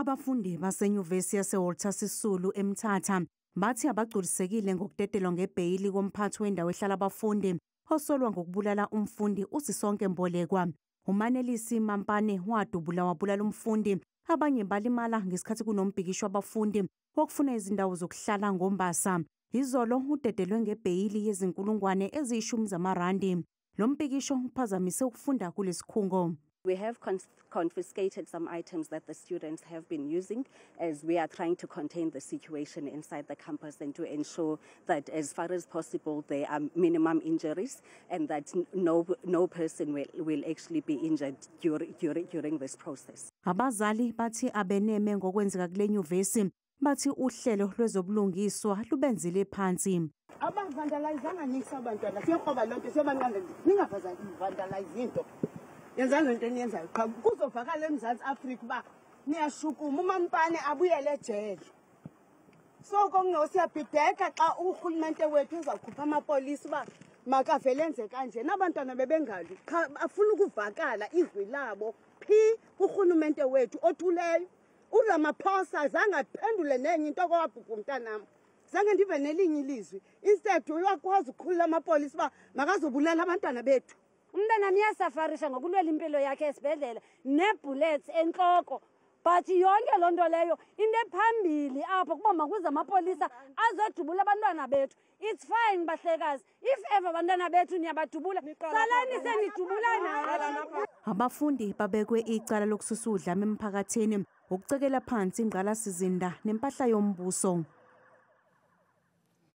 Abafundi basenyuvesi yaseWalter Sisulu eMthatha bathi abagculisekile ngokudedelwa ngebheyili komphathi wendawo ehlala abafundi osolwa ngokubulala umfundi uSisonke Mbolekwa. uManelisi Mampane wabulala umfundi, abanye balimala ngesikhathi kunombhikisho abafundi wokufuna izindawo zokuhlala ngoMbasa. Izolo udedelwe ngebheyili yezinkulungwane eziyishumi zamarandi. Lo mbhikisho uphazamise ukufunda kulesikhungo. We have confiscated some items that the students have been using as we are trying to contain the situation inside the campus and to ensure that as far as possible there are minimum injuries and that no person will actually be injured during this process. Abazali bathi abeneme ngokwenzeka kule nyuvesi bathi uhlelo lwezobulungiswa lubenzile phansi. Abavandalizanga nisa abantwana siyoqoba lonke sebancane ningavandalize into. Yenzani into eniyenzayo qha kuzovakala eMzantsi Afrika ba niyashukuma uMampane abuyele ejele. So konginosiyabhideka xa urhulumente wethu uzakhupha amapolisi ba makavele enze kanje nabantwana bebengali qha afuna ukuvakala izwi labo phi kurhulumente wethu othuleyo. uRamaphosa zange aphendule nenye into kwabhubha umntanami. Zange ndive nelinye ilizwi. Instead uyakwazi ukukhulula amapolisi ba makazobulala abantwana bethu. Umntana miyasafarisha ngokulwela impilo yakhe esibhedlela nebullets enhloko. But yonke loo nto leyo into ephambili apha kuba makuze amapolisa azodubula abantwana bethu. It's fine bahlekazi. If ever abantwana bethu niyabadubula, salani senidubula nathi. Abafundi babekwe icala lokususa udlame emphakathini, ukucekela phansi ingqalasizinda nempahla yombuso.